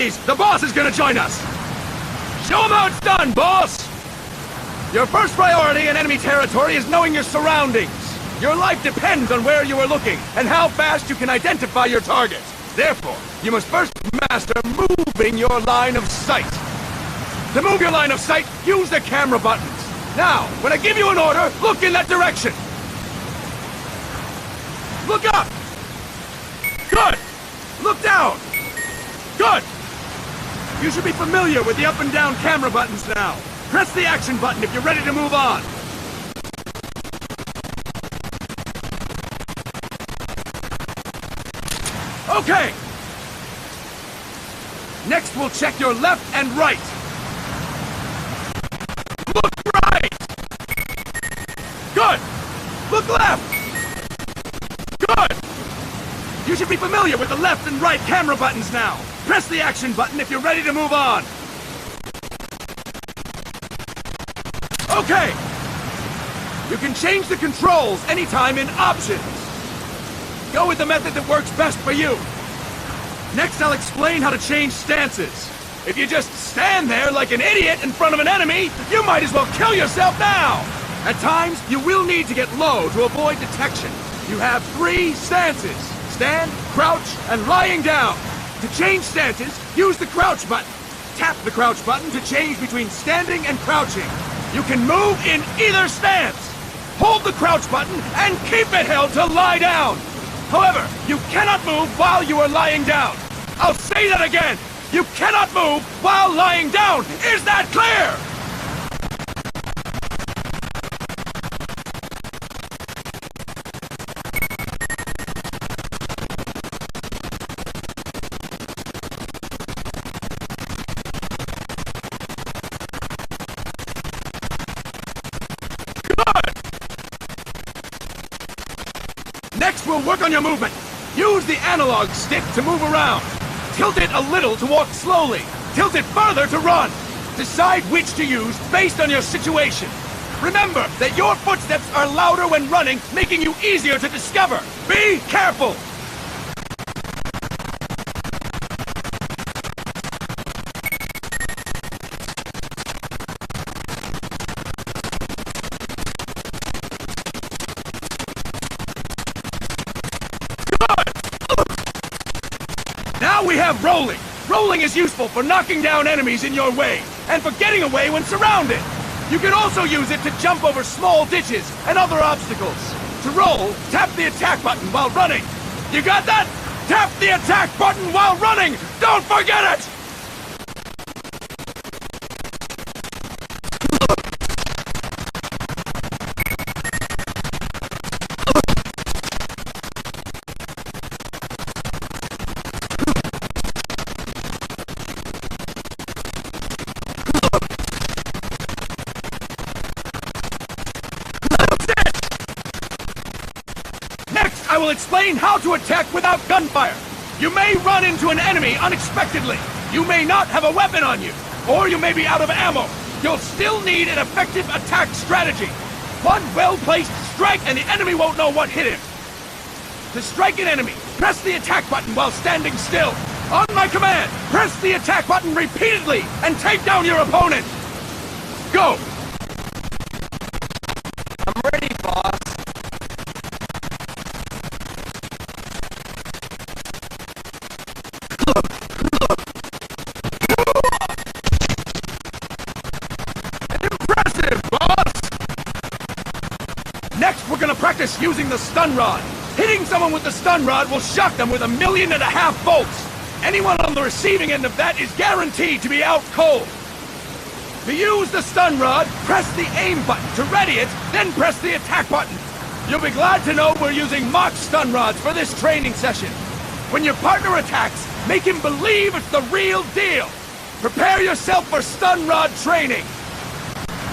Please, the boss is gonna join us! Show him how it's done, boss! Your first priority in enemy territory is knowing your surroundings. Your life depends on where you are looking, and how fast you can identify your target. Therefore, you must first master moving your line of sight. To move your line of sight, use the camera buttons. Now, when I give you an order, look in that direction. Look up! Good! Look down! Good! You should be familiar with the up and down camera buttons now. Press the action button if you're ready to move on. Okay! Next, we'll check your left and right. Look right! Good! Look left! Good! You should be familiar with the left and right camera buttons now. Press the action button if you're ready to move on. Okay! You can change the controls anytime in Options. Go with the method that works best for you. Next, I'll explain how to change stances. If you just stand there like an idiot in front of an enemy, you might as well kill yourself now! At times, you will need to get low to avoid detection. You have 3 stances: stand, crouch, and lying down. To change stances, use the crouch button. Tap the crouch button to change between standing and crouching. You can move in either stance. Hold the crouch button and keep it held to lie down. However, you cannot move while you are lying down. I'll say that again. You cannot move while lying down. Is that clear? Next, we'll work on your movement. Use the analog stick to move around. Tilt it a little to walk slowly. Tilt it further to run. Decide which to use based on your situation. Remember that your footsteps are louder when running, making you easier to discover. Be careful! Now we have rolling. Rolling is useful for knocking down enemies in your way, and for getting away when surrounded. You can also use it to jump over small ditches and other obstacles. To roll, tap the attack button while running. You got that? Tap the attack button while running! Don't forget it! I will explain how to attack without gunfire. You may run into an enemy unexpectedly. You may not have a weapon on you, or you may be out of ammo. You'll still need an effective attack strategy. One well-placed strike and the enemy won't know what hit him. To strike an enemy, press the attack button while standing still. On my command, press the attack button repeatedly and take down your opponent. Go! I'm ready, boss. Next, we're gonna practice using the stun rod. Hitting someone with the stun rod will shock them with 1.5 million volts. Anyone on the receiving end of that is guaranteed to be out cold. To use the stun rod, press the aim button to ready it, then press the attack button. You'll be glad to know we're using mock stun rods for this training session. When your partner attacks, make him believe it's the real deal. Prepare yourself for stun rod training.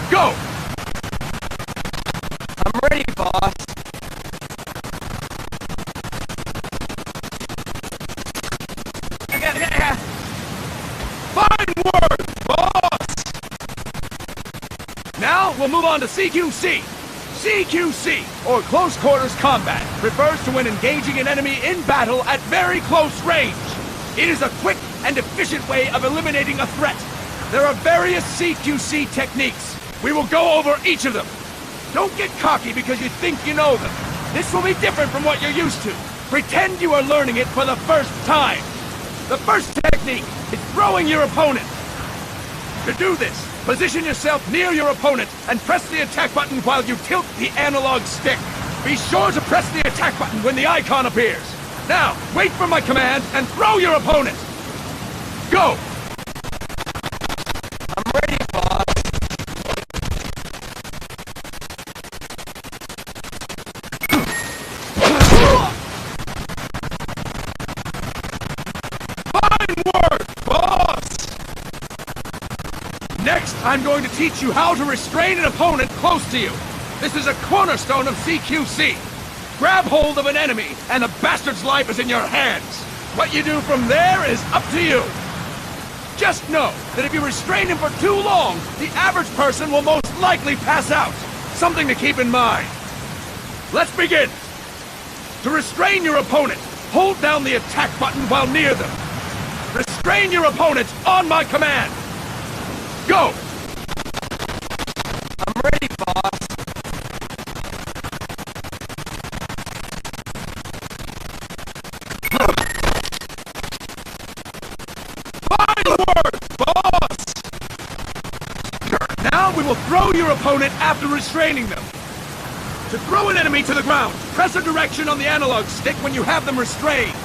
Go! I'm ready, boss. Fine work, boss! Now, we'll move on to CQC. CQC, or Close Quarters Combat, refers to when engaging an enemy in battle at very close range. It is a quick, and efficient way of eliminating a threat. There are various CQC techniques. We will go over each of them. Don't get cocky because you think you know them. This will be different from what you're used to. Pretend you are learning it for the first time. The first technique is throwing your opponent. To do this, position yourself near your opponent and press the attack button while you tilt the analog stick. Be sure to press the attack button when the icon appears. Now, wait for my command and throw your opponent. Go! I'm ready, boss. Fine work, boss! Next, I'm going to teach you how to restrain an opponent close to you. This is a cornerstone of CQC. Grab hold of an enemy, and the bastard's life is in your hands. What you do from there is up to you. Just know that if you restrain him for too long, the average person will most likely pass out. Something to keep in mind. Let's begin. To restrain your opponent, hold down the attack button while near them. Restrain your opponent on my command. Go! I'm ready, boss. Fine work, boss! Now we will throw your opponent after restraining them. To throw an enemy to the ground, press a direction on the analog stick when you have them restrained.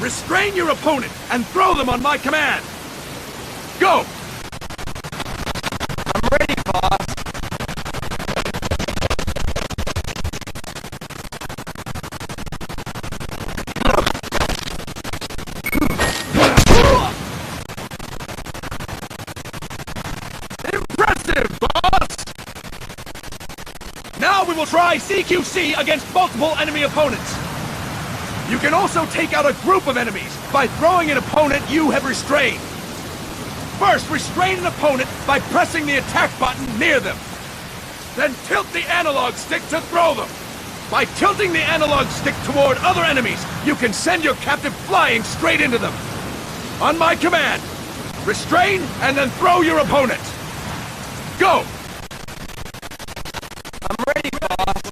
Restrain your opponent and throw them on my command. Go! I'm ready, boss. Impressive, boss! Now we will try CQC against multiple enemy opponents. You can also take out a group of enemies by throwing an opponent you have restrained. First, restrain an opponent by pressing the attack button near them. Then tilt the analog stick to throw them. By tilting the analog stick toward other enemies, you can send your captive flying straight into them. On my command, restrain and then throw your opponent. Go! I'm ready, boss.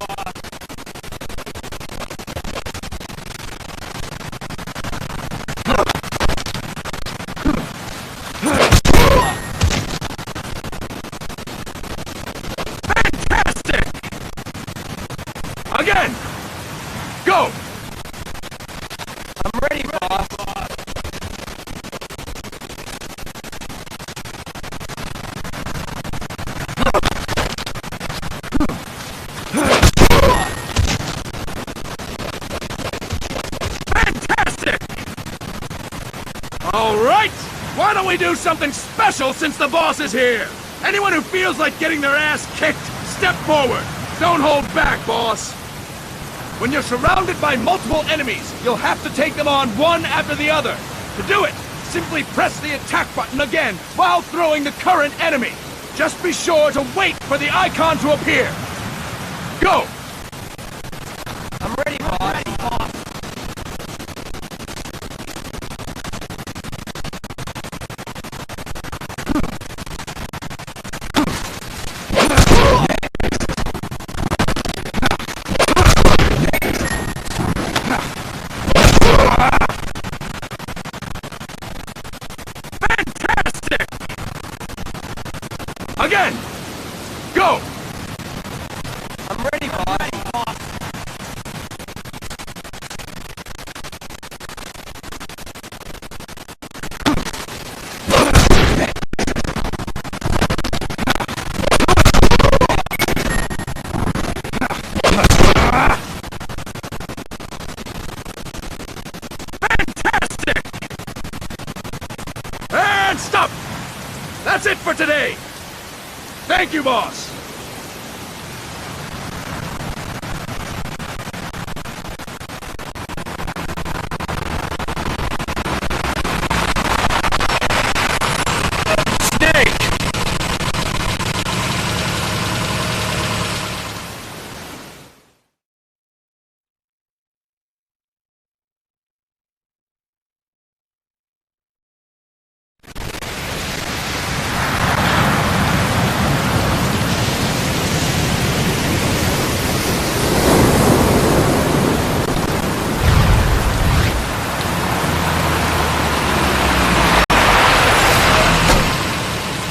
Fantastic! Again! Go! I'm ready, boss. Fantastic! All right! Why don't we do something special since the boss is here? Anyone who feels like getting their ass kicked, step forward. Don't hold back, boss. When you're surrounded by multiple enemies, you'll have to take them on one after the other. To do it, simply press the attack button again while throwing the current enemy. Just be sure to wait for the icon to appear. Go! I'm ready, boss. Fantastic! Again! Go! I'm ready, boss. Fantastic! And stop! That's it for today! Thank you, boss!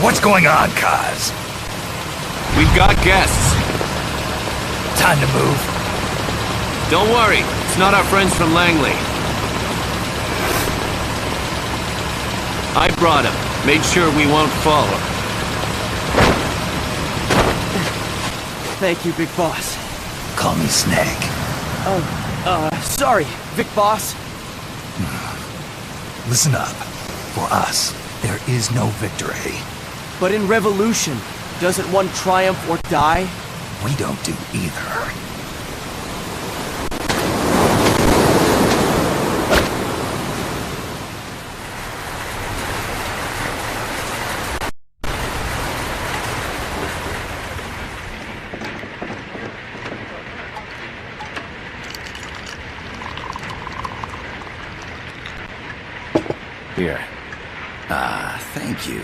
What's going on, Kaz? We've got guests. Time to move. Don't worry, it's not our friends from Langley. I brought him. Made sure we won't fall. Thank you, Big Boss. Call me Snake. Sorry, Big Boss. Listen up. For us, there is no victory. But in revolution, doesn't one triumph or die? We don't do either. Here. Thank you.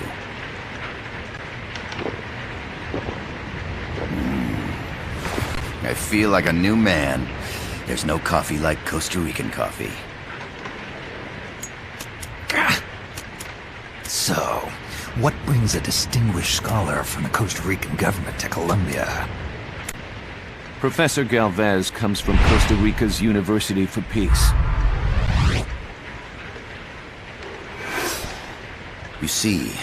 I feel like a new man. There's no coffee like Costa Rican coffee. So, what brings a distinguished scholar from the Costa Rican government to Colombia? Professor Galvez comes from Costa Rica's University for Peace. You see,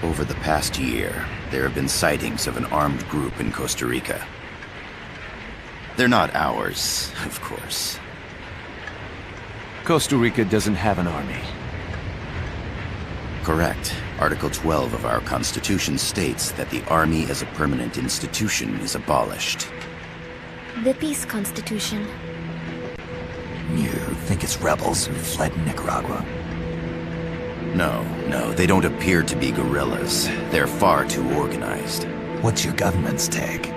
over the past year, there have been sightings of an armed group in Costa Rica. They're not ours, of course. Costa Rica doesn't have an army. Correct. Article 12 of our Constitution states that the Army as a permanent institution is abolished. The Peace Constitution. You think it's rebels who fled Nicaragua? No, they don't appear to be guerrillas. They're far too organized. What's your government's take?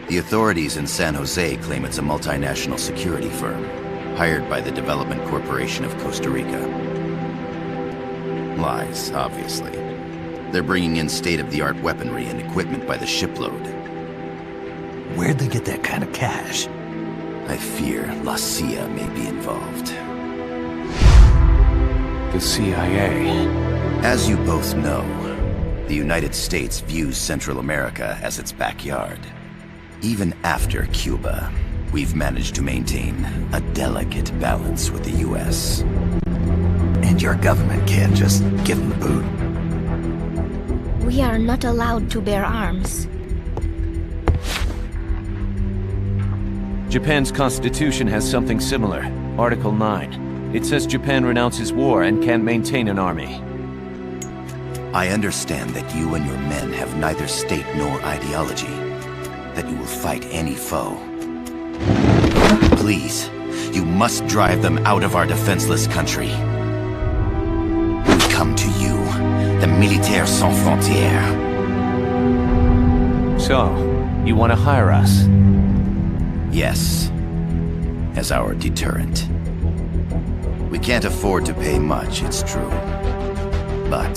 The authorities in San Jose claim it's a multinational security firm, hired by the Development Corporation of Costa Rica. Lies, obviously. They're bringing in state-of-the-art weaponry and equipment by the shipload. Where'd they get that kind of cash? I fear La CIA may be involved. The CIA. As you both know, the United States views Central America as its backyard. Even after Cuba, we've managed to maintain a delicate balance with the U.S. And your government can't just give them the boot? We are not allowed to bear arms. Japan's constitution has something similar. Article 9. It says Japan renounces war and can't maintain an army. I understand that you and your men have neither state nor ideology. That you will fight any foe. Please, you must drive them out of our defenseless country. We come to you, the Militaires Sin Fronteras. So, you want to hire us? Yes, as our deterrent. We can't afford to pay much, it's true. But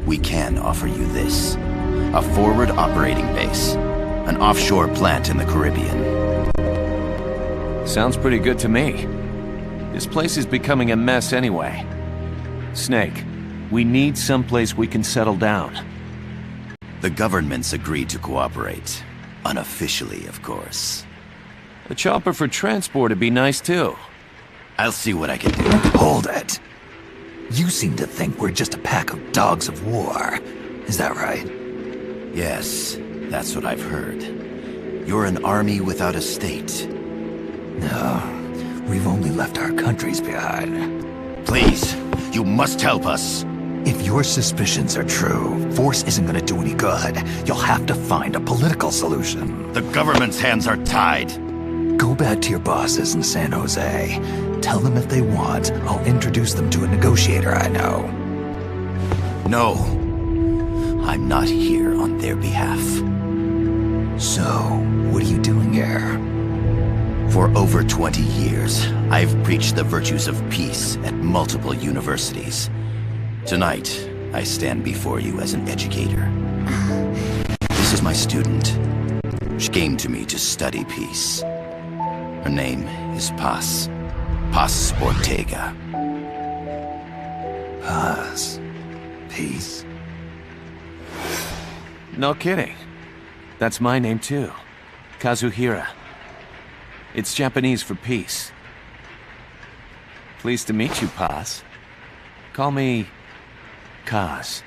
we can offer you this. A forward operating base. An offshore plant in the Caribbean. Sounds pretty good to me. This place is becoming a mess anyway. Snake, we need someplace we can settle down. The government's agreed to cooperate. Unofficially, of course. A chopper for transport would be nice too. I'll see what I can do. Hold it. You seem to think we're just a pack of dogs of war. Is that right? Yes, that's what I've heard. You're an army without a state. No, we've only left our countries behind. Please, you must help us. If your suspicions are true, force isn't gonna do any good. You'll have to find a political solution. The government's hands are tied. Go back to your bosses in San Jose. Tell them if they want, I'll introduce them to a negotiator I know. No. I'm not here on their behalf. So, what are you doing here? For over 20 years, I've preached the virtues of peace at multiple universities. Tonight, I stand before you as an educator. This is my student. She came to me to study peace. Her name is Paz. Paz Ortega. Paz. Peace. No kidding. That's my name too. Kazuhira. It's Japanese for peace. Pleased to meet you, Paz. Call me... Kaz.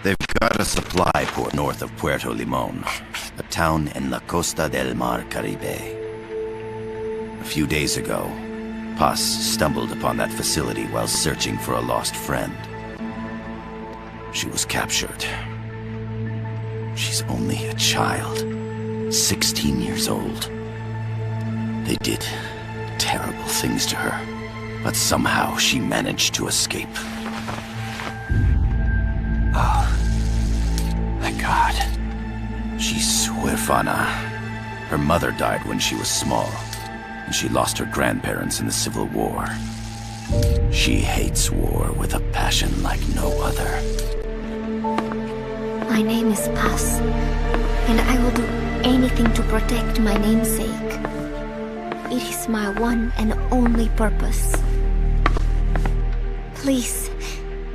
They've got a supply port north of Puerto Limón, a town in la Costa del Mar Caribe. A few days ago, Paz stumbled upon that facility while searching for a lost friend. She was captured. She's only a child, 16 years old. They did terrible things to her, but somehow she managed to escape. Oh, thank God. She's huérfana. Her mother died when she was small, and she lost her grandparents in the Civil War. She hates war with a passion like no other. My name is Paz, and I will do anything to protect my namesake. It is my one and only purpose. Please,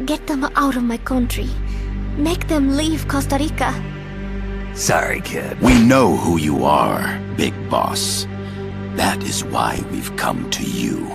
get them out of my country. Make them leave Costa Rica. Sorry, kid. We know who you are, Big Boss. That is why we've come to you.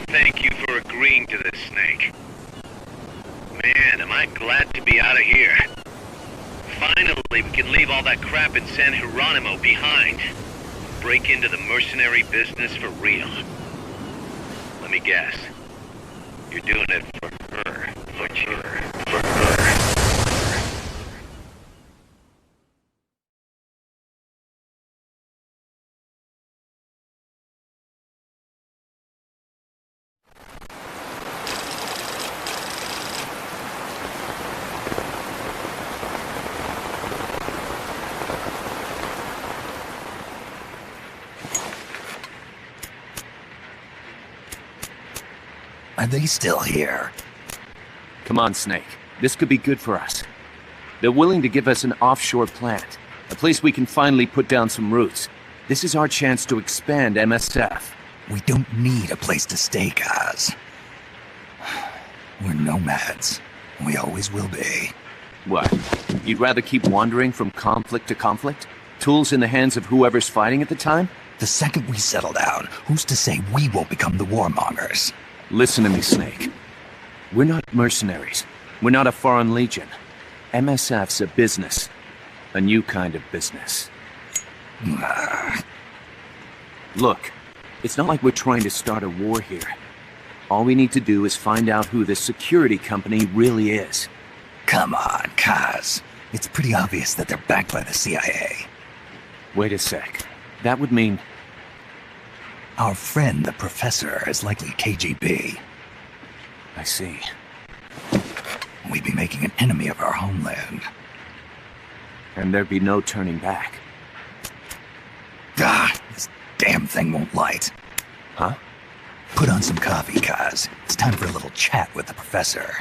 Thank you for agreeing to this, Snake. Man, am I glad to be out of here. Finally, we can leave all that crap in San Jerónimo behind. break into the mercenary business for real? Let me guess. You're doing it for her. For her. Are they still here? Come on, Snake. This could be good for us. They're willing to give us an offshore plant, a place we can finally put down some roots. This is our chance to expand MSF. We don't need a place to stay, Kaz. We're nomads. We always will be. What? You'd rather keep wandering from conflict to conflict? Tools in the hands of whoever's fighting at the time? The second we settle down, who's to say we won't become the warmongers? Listen to me, Snake. We're not mercenaries. We're not a foreign legion. MSF's a business. A new kind of business. Look, it's not like we're trying to start a war here. All we need to do is find out who this security company really is. Come on, Kaz. It's pretty obvious that they're backed by the CIA. Wait a sec. That would mean... Our friend, the professor, is likely KGB. I see. We'd be making an enemy of our homeland. And there'd be no turning back. This damn thing won't light. Huh? Put on some coffee, Kaz. It's time for a little chat with the professor.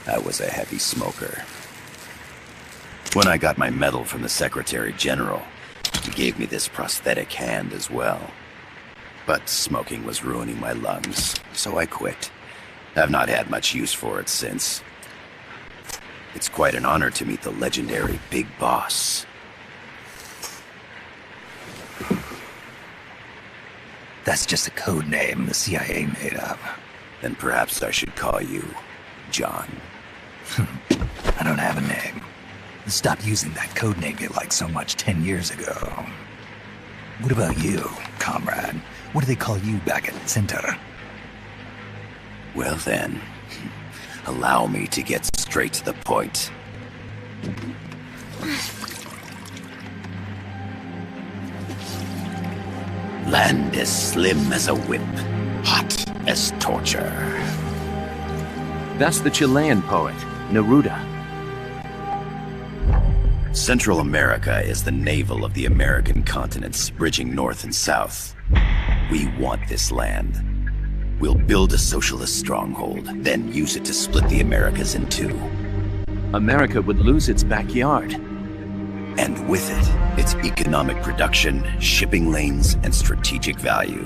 I was a heavy smoker. When I got my medal from the Secretary General, he gave me this prosthetic hand as well. But smoking was ruining my lungs, so I quit. I've not had much use for it since. It's quite an honor to meet the legendary Big Boss. That's just a code name the CIA made up. Then perhaps I should call you John. I don't have a name. Stop using that code name you liked so much 10 years ago. What about you, comrade? What do they call you back at Center? Well then, allow me to get straight to the point. Land as slim as a whip, hot as torture. That's the Chilean poet, Neruda. Central America is the navel of the American continents, bridging north and south. We want this land. We'll build a socialist stronghold, then use it to split the Americas in two. America would lose its backyard. And with it, its economic production, shipping lanes, and strategic value.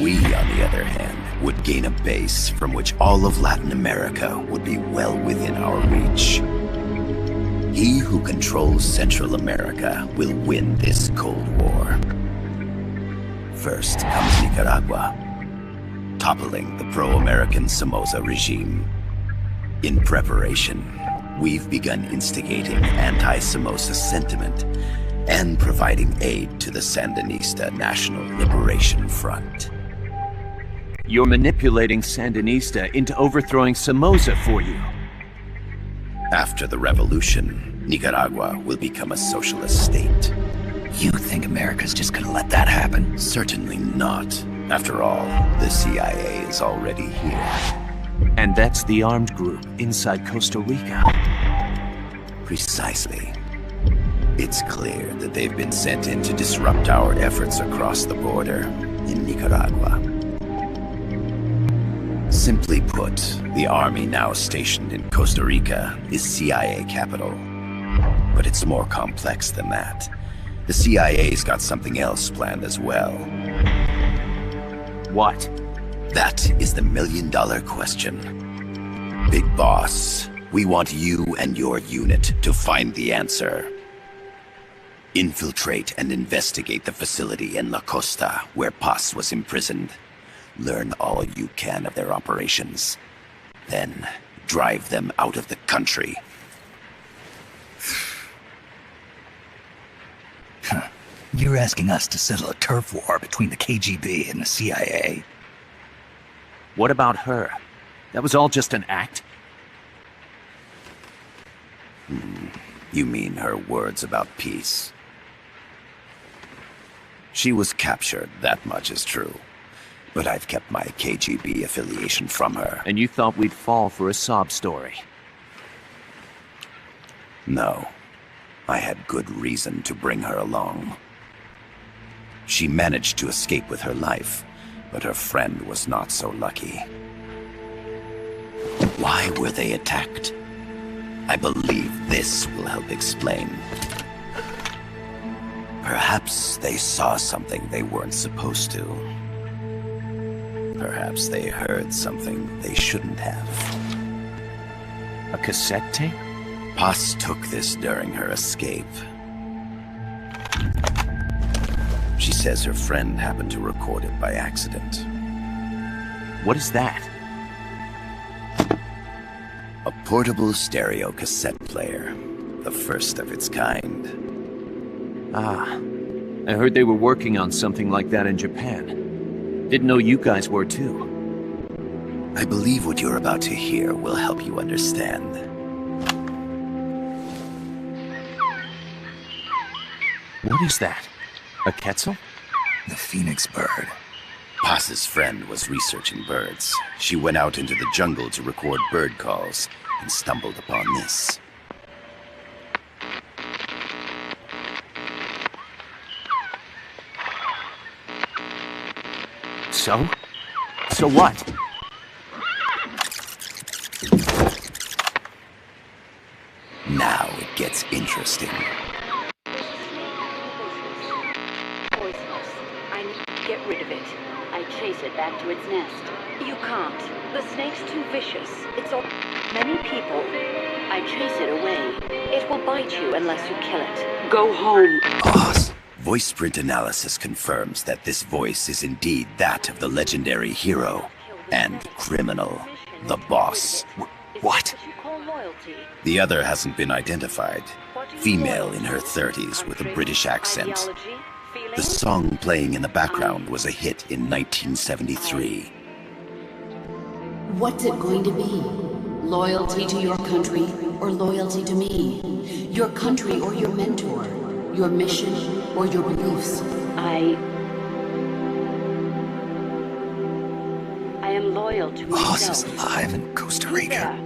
We, on the other hand, would gain a base from which all of Latin America would be well within our reach. He who controls Central America will win this Cold War. First comes Nicaragua, toppling the pro-American Somoza regime. In preparation, we've begun instigating anti-Somoza sentiment and providing aid to the Sandinista National Liberation Front. You're manipulating Sandinista into overthrowing Somoza for you. After the revolution, Nicaragua will become a socialist state. You think America's just gonna let that happen? Certainly not. After all, the CIA is already here. And that's the armed group inside Costa Rica. Precisely. It's clear that they've been sent in to disrupt our efforts across the border in Nicaragua. Simply put, the army now stationed in Costa Rica is CIA capital. But it's more complex than that. The CIA's got something else planned as well. What? That is the million-dollar question. Big Boss, We want you and your unit to find the answer. Infiltrate and investigate the facility in La Costa, where Paz was imprisoned. Learn all you can of their operations. Then, drive them out of the country. You're asking us to settle a turf war between the KGB and the CIA? What about her? That was all just an act? You mean her words about peace? She was captured, that much is true. But I've kept my KGB affiliation from her. And you thought we'd fall for a sob story? No. I had good reason to bring her along. She managed to escape with her life, but her friend was not so lucky. Why were they attacked? I believe this will help explain. Perhaps they saw something they weren't supposed to. Perhaps they heard something they shouldn't have. A cassette tape? Paz took this during her escape. She says her friend happened to record it by accident. What is that? A portable stereo cassette player. The first of its kind. Ah, I heard they were working on something like that in Japan. Didn't know you guys were too. I believe what you're about to hear will help you understand. What is that? A quetzal? The phoenix bird. Paz's friend was researching birds. She went out into the jungle to record bird calls and stumbled upon this. So? So what? Now it gets interesting. Get rid of it. I chase it back to its nest. You can't. The snake's too vicious. It's all... Many people. I chase it away. It will bite you unless you kill it. Go home. Paz. Voice print analysis confirms that this voice is indeed that of the legendary hero and criminal, the boss. What? The other hasn't been identified. Female in her 30s with a British accent. The song playing in the background was a hit in 1973. What's it going to be? Loyalty to your country or loyalty to me? Your country or your mentor? Your mission or your beliefs? I am loyal to Paz myself. is alive in Costa Rica.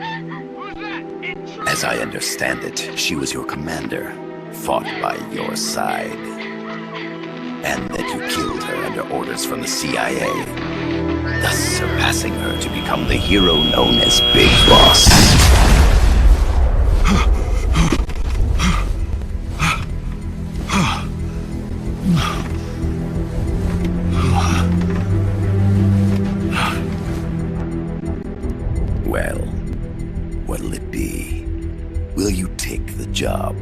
As I understand it, she was your commander, fought by your side. And that you killed her under orders from the CIA, thus surpassing her to become the hero known as Big Boss. Well, what'll it be? Will you take the job?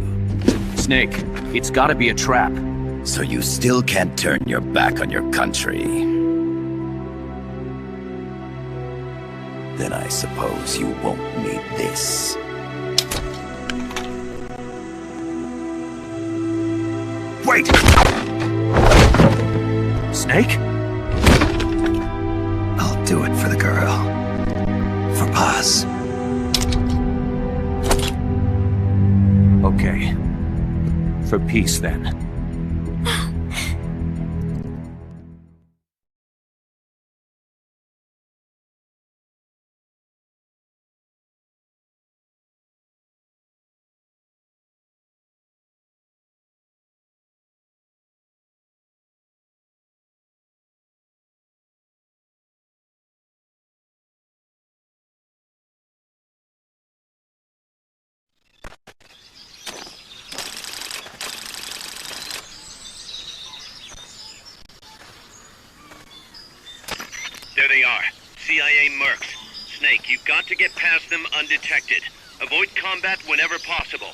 Snake, it's gotta be a trap. So you still can't turn your back on your country? Then I suppose you won't need this. Wait! Snake? I'll do it for the girl. For Paz. Okay. For peace, then. There they are. CIA mercs. Snake, you've got to get past them undetected. Avoid combat whenever possible.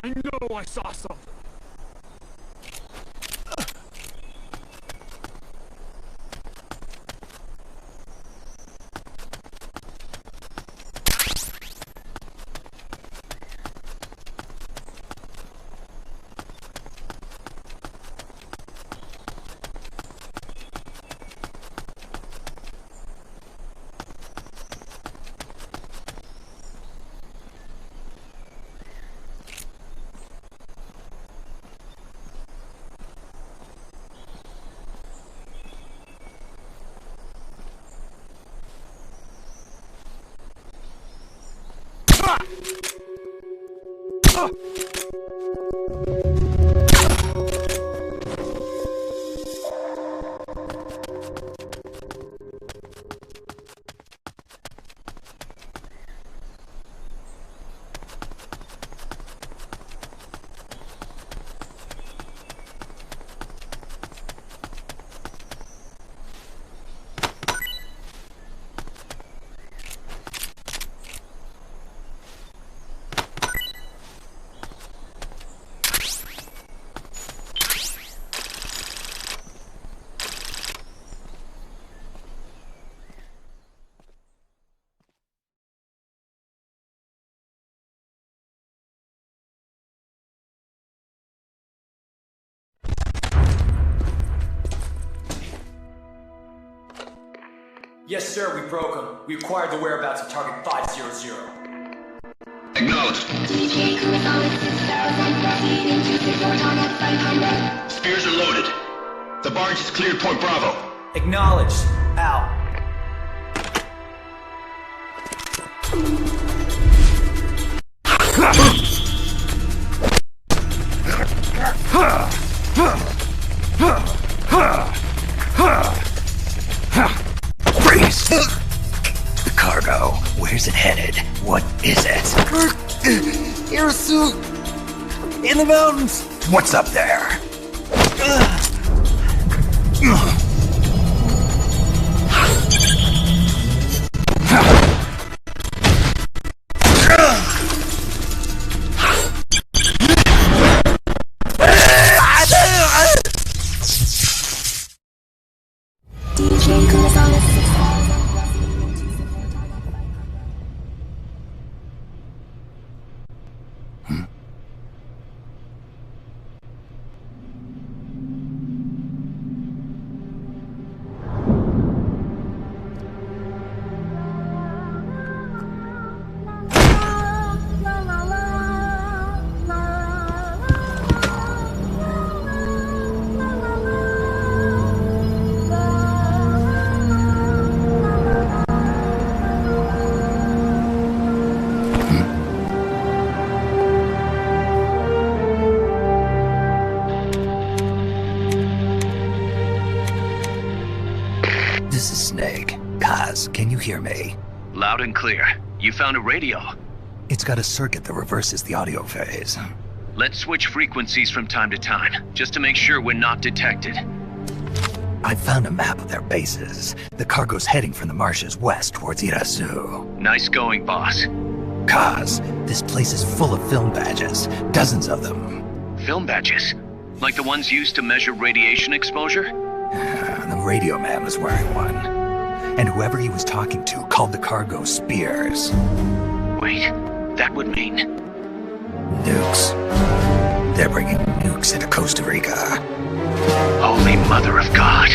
I know I saw something. Yes, sir, we broke them. We acquired the whereabouts of target 500. Acknowledged. Spears are loaded. The barge has cleared Point Bravo. Acknowledged. Out. Freeze! The cargo. Where's it headed? What is it? Air suit! In the mountains! What's up there? This is Snake. Kaz, can you hear me? Loud and clear. You found a radio. It's got a circuit that reverses the audio phase. Let's switch frequencies from time to time, just to make sure we're not detected. I found a map of their bases. The cargo's heading from the marshes west towards Irazu. Nice going, boss. Kaz, this place is full of film badges. Dozens of them. Film badges? Like the ones used to measure radiation exposure? The radio man was wearing one. And whoever he was talking to called the cargo Spears. Wait, that would mean... Nukes. They're bringing nukes into Costa Rica. Holy Mother of God.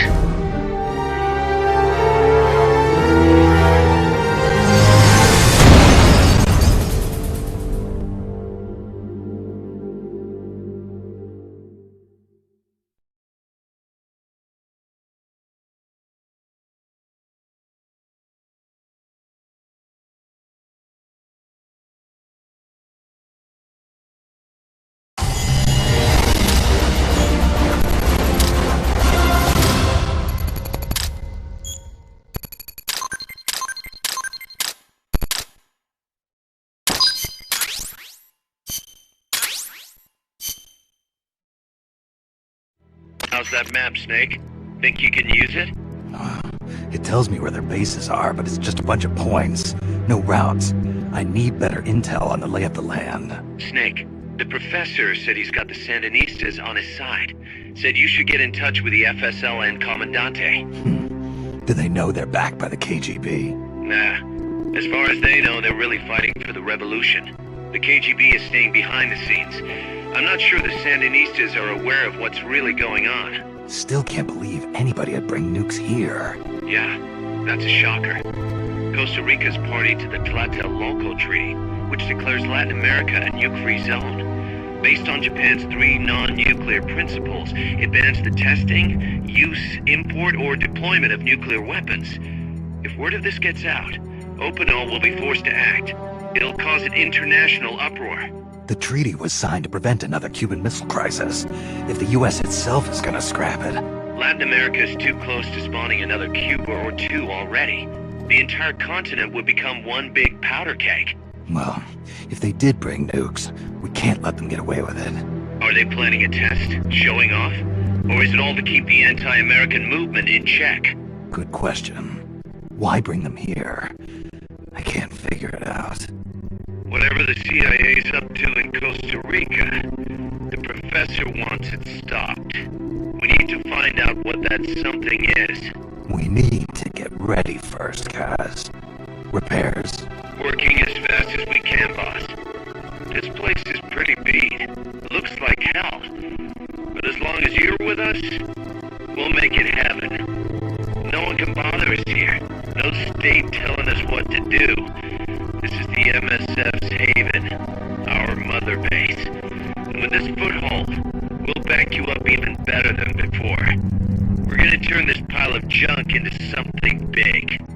How's that map, Snake? Think you can use it? It tells me where their bases are, but it's just a bunch of points. No routes. I need better intel on the lay of the land. Snake, the professor said he's got the Sandinistas on his side. Said you should get in touch with the FSL and Commandante. Do they know they're backed by the KGB? Nah. As far as they know, they're really fighting for the revolution. The KGB is staying behind the scenes. I'm not sure the Sandinistas are aware of what's really going on. Still can't believe anybody would bring nukes here. Yeah, that's a shocker. Costa Rica's party to the Tlatelolco Treaty, which declares Latin America a nuke-free zone. Based on Japan's 3 non-nuclear principles, it bans the testing, use, import, or deployment of nuclear weapons. If word of this gets out, Opinel will be forced to act. It'll cause an international uproar. The treaty was signed to prevent another Cuban Missile Crisis. If the U.S. itself is gonna scrap it... Latin America is too close to spawning another Cuba or two already. The entire continent would become one big powder keg. Well, if they did bring nukes, we can't let them get away with it. Are they planning a test? Showing off? Or is it all to keep the anti-American movement in check? Good question. Why bring them here? I can't figure it out. Whatever the CIA's up to in Costa Rica, the professor wants it stopped. We need to find out what that something is. We need to get ready first, Kaz. Repairs. Working as fast as we can, boss. This place is pretty beat. Looks like hell. But as long as you're with us, we'll make it heaven. No one can bother us here. No state telling us what to do. This is the MSF's haven, our mother base. And with this foothold, we'll back you up even better than before. We're gonna turn this pile of junk into something big.